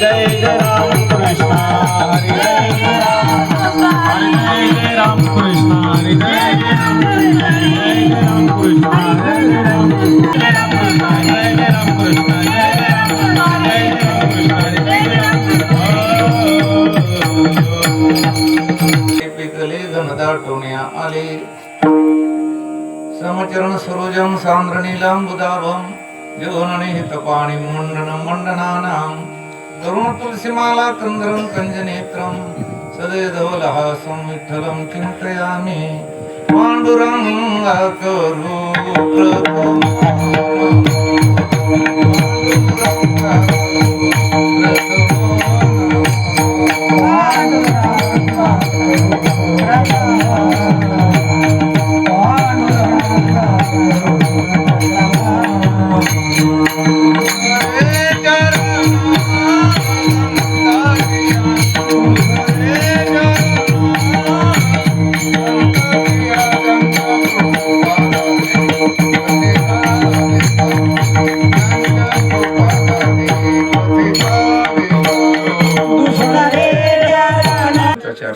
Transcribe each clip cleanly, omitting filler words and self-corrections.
जय जय राम कृष्ण हरी जय राम कृष्ण हरी जय राम कृष्ण जय राम कृष्ण जय राम कृष्ण पिकले धनदाटवण्या आले समचरण सरोजं सांद्रनीलांबुदाभं योननिहित पाणी मुंडनं मंडनानां तरुण तुलसीमाला कंदरं कंजनेत्रं सदैधवलहासं विठ्ठलं चिन्तयामि पाण्डुरङ्गकरो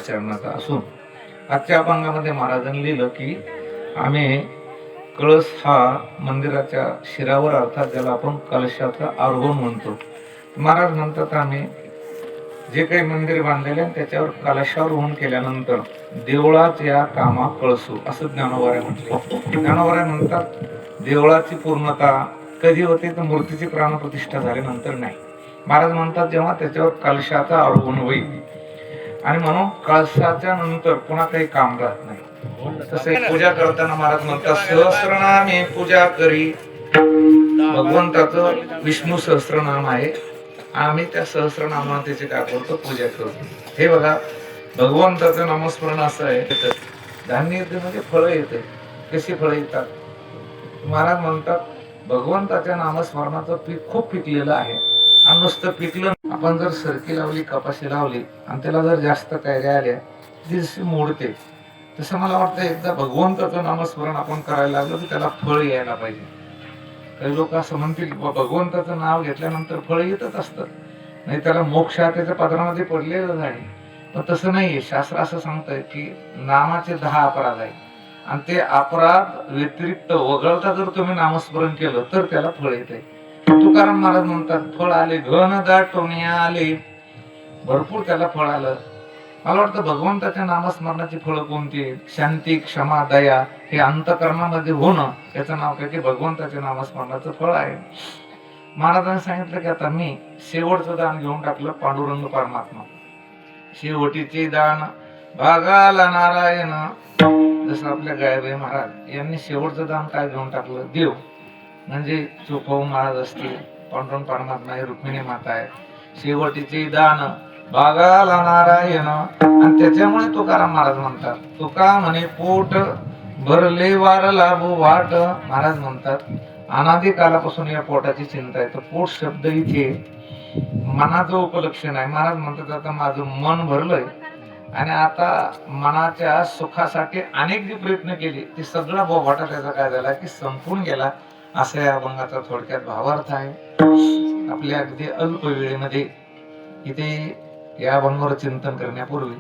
चरणाचा असून आजच्या अभंगामध्ये महाराजांनी लिहिलं की आम्ही कळस हा मंदिराच्या शिरावर अर्थात ज्याला आपण कलशाचं आरोहण म्हणतो. महाराज म्हणतात आम्ही जे काही मंदिर बांधलेले त्याच्यावर कलशारोहण केल्यानंतर देवळाच्या कामा कळसू असं ज्ञानोबाऱ्या म्हटले. ज्ञानोबाऱ्या म्हणतात देवळाची पूर्णता कधी होते तर मूर्तीची प्राणप्रतिष्ठा झाल्यानंतर नाही. महाराज म्हणतात जेव्हा त्याच्यावर कलशाचा आरोहण होईल आणि म्हणून कळसाच्या नंतर पुन्हा काही काम राहत नाही. तसे पूजा करताना महाराज म्हणतात सहस्रनामे पूजा करी. भगवंताचं विष्णू सहस्रनाम आहे. आम्ही त्या सहस्रनामाची काय करतो पूजा करतो. हे बघा भगवंताचं नामस्मरण असं आहे. धान्य येते म्हणजे फळं येते. कशी फळं येतात. महाराज म्हणतात भगवंताच्या नामस्मरणाचं पीक खूप पिकलेलं आहे आणि नुसतं पिकलं. आपण जर सरकी लावली कपाशी लावली आणि त्याला जर जास्त कैऱ्या आल्या ती मोडते. तसं मला वाटतं एकदा भगवंताचं नामस्मरण आपण करायला लागलो की त्याला फळ यायला पाहिजे. काही लोक असं म्हणतील भगवंताचं नाव घेतल्यानंतर फळ येतच असतं नाही त्याला मोक्ष त्याच्या पदरामध्ये पडलेलं आहे. पण तसं नाहीये. शास्त्र असं सांगतंय की नामाचे 10 अपराध आहे आणि ते अपराध व्यतिरिक्त वगळता जर तुम्ही नामस्मरण केलं तर त्याला फळ येते. तुकाराम महाराज म्हणतात फळ आले घन दाटवण्या आले. भरपूर त्याला फळ आलं. मला वाटतं भगवंताच्या नामस्मरणाची फळं कोणती. शांती क्षमा दया हे अंतकरणामध्ये होणं याचं नाव काय की भगवंताच्या नामस्मरणाचं फळ आहे. महाराजांनी सांगितलं की आता मी शेवटचं दान घेऊन टाकलं पांडुरंग परमात्मा. शेवटीचे दान भागाला नारायण. जसं आपल्या गायबाई महाराज यांनी शेवटचं दान काय घेऊन टाकलं देव. म्हणजे चोपाऊ महाराज असतील पांडुरंग परमात्मा आहे रुक्मिणी माता आहे. शेवटीचे दान भागाला नारायण. आणि त्याच्यामुळे तुकाराम महाराज म्हणतात तुका म्हणे पोट भरले वार लाभो वाट. महाराज म्हणतात अनादी कालापासून या पोटाची चिंता आहे. तर पोट शब्द इथे मनाचं उपलक्षण आहे. महाराज म्हणतात आता माझं मन भरलंय आणि आता मनाच्या सुखासाठी अनेक जे प्रयत्न केले ते सगळा बोभाटा त्याचा काय झाला की संपून गेला. असा या अभंगाचा थोडक्यात भावार्थ आहे. आपल्या अगदी अल्प वेळेमध्ये इथे या अभंगावर चिंतन करण्यापूर्वी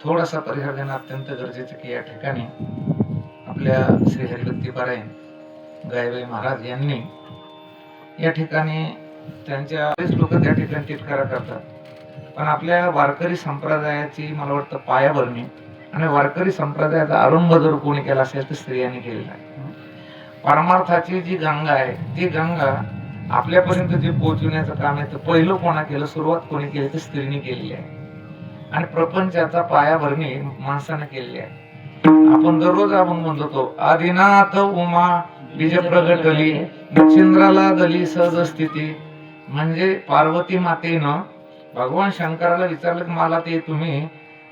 थोडासा परिहार देणं अत्यंत गरजेचं की या ठिकाणी आपल्या श्री हरिभक्ती पारायण गायबाई महाराज यांनी या ठिकाणी त्यांच्या लोक त्या ठिकाणी तिटकारा करतात. पण आपल्या वारकरी संप्रदायाची मला वाटतं पायाभरणी आणि वारकरी संप्रदायाचा आरंभ जर कोणी केला असेल तर स्त्रियांनी केलेला आहे. परमार्थाची जी गंगा आहे ती गंगा आपल्यापर्यंत जे पोहोचवण्याचं काम आहे तर पहिलं कोणा केलं सुरुवात कोणी केली तर स्त्रीने केलेली आहे. आणि प्रपंचाचा पायाभरणी माणसाने केलेली आहे. आपण दररोज आपण म्हणतो आदिनाथ उमा बीज प्रगटली नक्षिंद्राला दली सहज स्थिती. म्हणजे पार्वती मातेनं भगवान शंकराला विचारलं की मला ते तुम्ही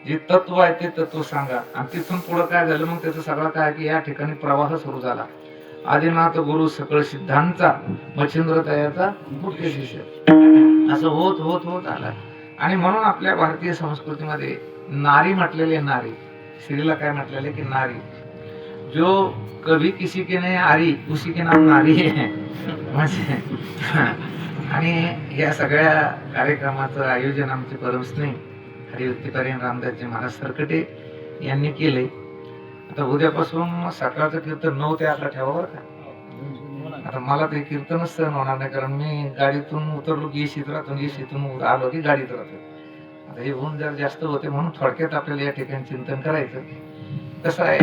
जे तत्व आहे ते तत्व सांगा. आणि तिथून पुढे काय झालं मग त्याचं सगळं काय की या ठिकाणी प्रवास सुरू झाला. आदिनाथ गुरु सकळ सिद्धांचा मच्छिंद्र तयाचा मुख्य शिष्य असं होत होत होत आला. आणि म्हणून आपल्या भारतीय संस्कृतीमध्ये नारी म्हटलेले नारी स्त्रीला काय म्हटलेले की नारी. जो कभी किसी के नहीं आरी उसी के नाम नारी है. म्हणजे आणि या सगळ्या कार्यक्रमाचं आयोजन आमचे परम स्नेह हरिभक्तीपरायण रामदासजी महाराज सरकटे यांनी केले. आता उद्यापासून सकाळचं कीर्तन 9 ते 11 ठेवा बरं का. आता मला ते कीर्तनच सहन होणार नाही, कारण मी गाडीतून उतरलो की येशीत राहतो, येशीतून आलो की गाडीत राहतो. आता हे ऊन जर जास्त होते म्हणून थोडक्यात आपल्याला या ठिकाणी चिंतन करायचं. कसं आहे,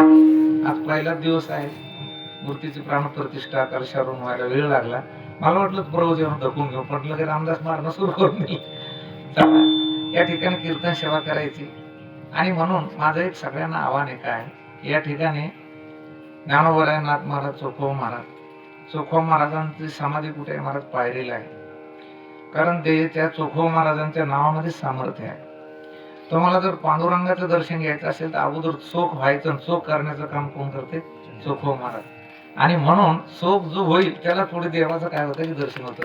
आज पहिलाच दिवस आहे, मूर्तीची प्राणप्रतिष्ठा कलशारोहण व्हायला वेळ लागला. मला वाटलं प्रभू जेवण धकून घेऊ, म्हटलं की रामदास मारणं सुरू करून दिली. चला या ठिकाणी कीर्तन सेवा करायची. आणि म्हणून माझं एक सगळ्यांना आव्हान आहे, काय या ठिकाणी ज्ञानोबराय नाथ महाराज चोखोबा महाराजांची समाधी कुठे आहे? महाराज पायरीला आहे. कारण ते त्या चोखोबा महाराजांच्या नावामध्ये सामर्थ्य आहे. तुम्हाला जर पांडुरंगाचं दर्शन घ्यायचं असेल तर अगोदर चोख व्हायचं, चोख करण्याचं काम कोण करते? चोखोबा महाराज. आणि म्हणून चोख जो होईल त्याला थोडी देवाचं काय होतं की दर्शन होतं.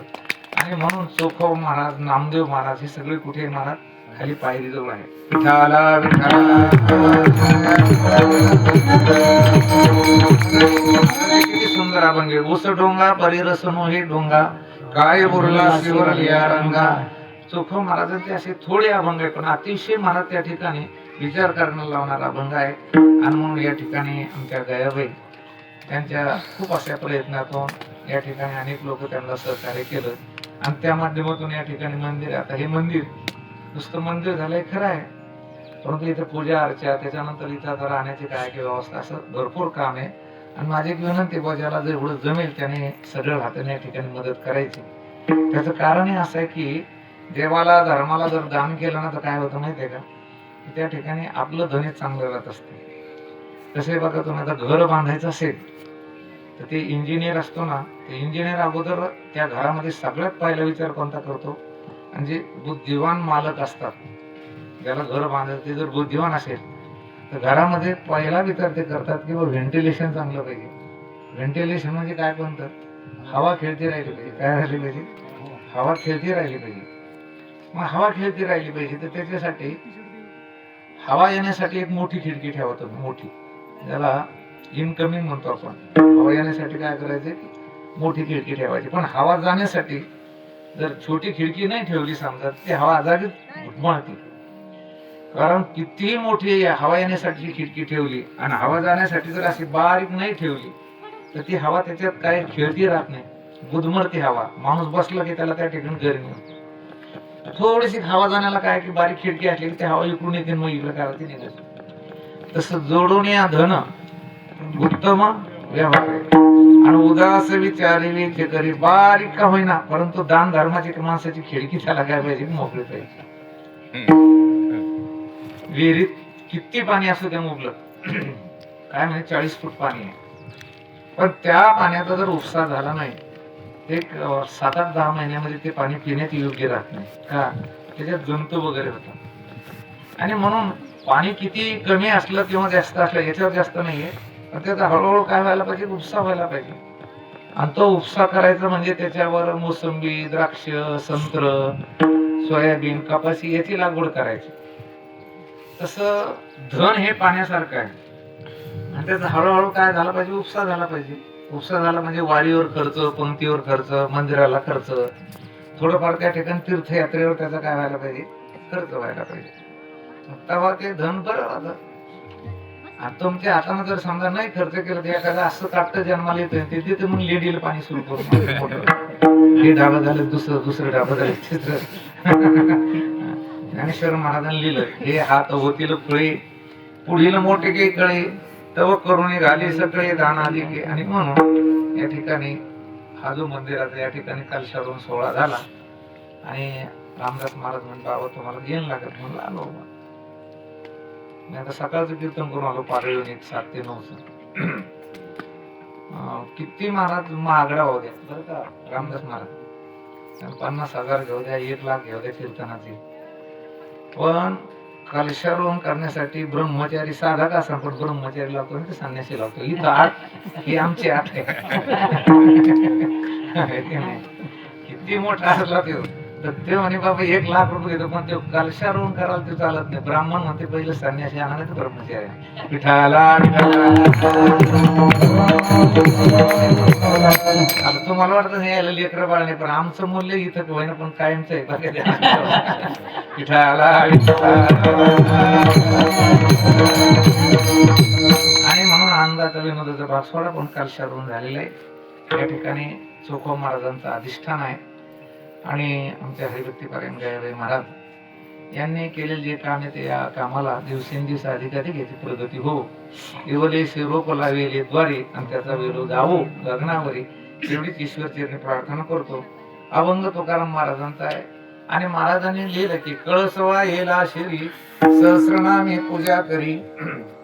आणि म्हणून चोखोबा महाराज, नामदेव महाराज हे सगळे कुठे महाराज? खाली पायरी जवळ आहे. विठाला विठाला किती सुंदर अभंग आहे. उस डोंगा परिरसनो हे डोंगा काय बोलला शिवर या रंगा. चोखोबा महाराजांचे असे थोडे अभंग आहे, पण अतिशय महाराज त्या ठिकाणी विचार करण्याला लावणारा अभंग आहे. आणि म्हणून या ठिकाणी आमच्या गयाबाई त्यांच्या खूप अशा प्रयत्नातून या ठिकाणी अनेक लोक त्यांना सहकार्य केलं आणि त्या माध्यमातून या ठिकाणी मंदिर, आता हे मंदिर नुसतं मंदिर झालंय खरं आहे, परंतु इथं पूजा अर्चा, त्याच्यानंतर इथं आता राहण्याची काय की व्यवस्था, असं भरपूर काम आहे. आणि माझी एक विनंती आहे, ज्याला जेवढं जमेल त्याने सगळं हाताने या ठिकाणी मदत करायची. त्याचं कारण हे असं आहे की देवाला धर्माला जर दान केलं ना तर काय होतं माहितीये का, त्या ठिकाणी आपलं धनेच चांगलं राहत असते. तसे बघा, तुम्ही आता घर बांधायचं असेल तर ते इंजिनियर असतो ना, ते इंजिनियर अगोदर त्या घरामध्ये सगळ्यात पहिला विचार कोणता करतो? आणि जे बुद्धिवान मालक असतात, ज्याला घर बांधायचं ते जर बुद्धिवान असेल तर घरामध्ये पहिला विचार ते करतात की व्हेंटिलेशन चांगलं पाहिजे. व्हेंटिलेशन म्हणजे काय कोणतं? हवा खेळती राहिली पाहिजे. काय राहिली पाहिजे? हवा खेळती राहिली पाहिजे. मग हवा खेळती राहिली पाहिजे तर त्याच्यासाठी हवा येण्यासाठी एक मोठी खिडकी ठेवा तुम्ही, मोठी, ज्याला इनकमिंग म्हणतो आपण. हवा येण्यासाठी काय करायचे? मोठी खिडकी ठेवायची. पण हवा जाण्यासाठी जर छोटी खिडकी नाही ठेवली समजा, ती हवा जागीच घुटमळते. कारण कितीही मोठी हवा येण्यासाठी खिडकी ठेवली आणि हवा जाण्यासाठी जर अशी बारीक नाही ठेवली तर ती हवा त्याच्यात काय खेळती राहत नाही, गुदमरते हवा. माणूस बसला की त्याला त्या ठिकाणी गरमी होते. थोडीशी हवा जाण्याला काय की बारीक खिडकी असली की ती हवा इकडून येते, मग इकडे काय होते निघत. तसं जोडून या धन उत्तम व्यवहार आणि उदास विचारी ते करी, बारीक का होईना परंतु दान धर्माची माणसाची खिडकी त्याला काय पाहिजे? मोकळी पाहिजे. विहिरीत किती पाणी असतं त्या मुबलक, काय म्हणजे 40 फूट पाणी आहे, पण त्या पाण्याचा जर उपसा झाला नाही एक 7-8-10 महिन्यामध्ये ते पाणी पिण्यात योग्य राहत नाही. का? त्याच्यात जंतू वगैरे होतात. आणि म्हणून पाणी किती कमी असलं किंवा जास्त असलं याच्यावर जास्त नाहीये, पण त्याचा हळूहळू काय व्हायला पाहिजे? उपसा व्हायला पाहिजे. आणि तो उपसा करायचा म्हणजे त्याच्यावर मोसंबी, द्राक्ष, संत्र, सोयाबीन, कपाशी याची लागवड करायची. तसं धन हे पाण्यासारखं आहे आणि त्याचा हळूहळू काय झाला पाहिजे? उपसा झाला पाहिजे. उपसा झाला म्हणजे वारीवर खर्च, पंक्तीवर खर्च, मंदिराला खर्च, थोडंफार त्या ठिकाणी तीर्थयात्रेवर त्याचा काय व्हायला पाहिजे? खर्च व्हायला पाहिजे. तेव्हा ते धन बरं राहतं. आता तुमच्या हाताने जर समजा नाही खर्च केलं तर एखादं असं काटतं जन्माला येतं ते तिथे मग लेडीला पाणी सुरू करून हे ढाबं झालं, दुसरं ढाबं झालं, तिसरं. ज्ञानेश्वर महाराजांनी लिहिलं, हे हात होतील फळे पुढील मोठे के कळे तव करून घाली सगळे दान आली के. आणि म्हणून या ठिकाणी हा जो मंदिराचा या ठिकाणी कलशारोहण सोहळा झाला आणि रामदास महाराज म्हणतो, बाबा तुम्हाला येण लागत. म्हणलं आलो. मी आता सकाळचं कीर्तन करून आलो पारळीहून, एक 7 ते 9. किती महाराज महागडा होऊ द्या बरं का रामदास महाराज, 50,000 घेऊ द्या, 1 लाख घेऊ द्या कीर्तनाचे, पण कलशारोहण करण्यासाठी ब्रह्मचारी साधा का असा पण ब्रह्मचारी लावतो आणि ते संन्यासी लावतो. इथं 8 ही आमची 8 आहे. किती मोठा असला तो तर ते म्हणे बाबा 1,00,000 रुपये घेतो, पण ते कलशारोहण करायला ते चालत नाही. ब्राह्मण म्हणते पहिलं संन्यासी आणा नाही तर ब्रह्मचारी. विठाला आता तुम्हाला वाटतं हे यायला लेकरं बाळ नाही, पण आमचं मूल्य इथं होईना पण कायमचं आहे बघा. विठाला आणि म्हणून आनंदाचा विनोदाचा भाग सोडा, पण कलशारोहण झालेला आहे. या ठिकाणी चोखोबा महाराजांचं अधिष्ठान आहे आणि आमच्या हरिभक्तीपरायण गयाबाई महाराज यांनी केलेले जे काम आहे ते या कामाला दिवसेंदिवस अधिकाधिक याची प्रगती हो. इवले रोप लावेले द्वारे आणि त्याचा वेलो जावो गगनावरी, एवढीच ईश्वरचरणी प्रार्थना करतो. अभंग तुकाराम महाराजांचा आहे आणि महाराजांनी लिहिलं की कळसवा येला शिरी सहस्रनामी पूजा करी.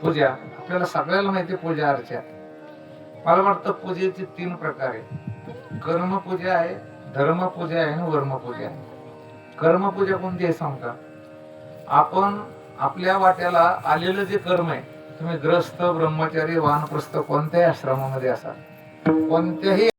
पूजा आपल्याला सगळ्याला माहिती पूजा अर्चा. मला वाटतं पूजेचे 3 प्रकार आहे. कर्मपूजा आहे, धर्मपूजा आहे आणि वर्मपूजा आहे. कर्मपूजा कोणती आहे सांगता? आपण आपल्या वाट्याला आलेलं जे कर्म आहे, तुम्ही ग्रस्त ब्रह्मचारी वानप्रस्थ कोणत्याही आश्रमामध्ये असाल, कोणत्याही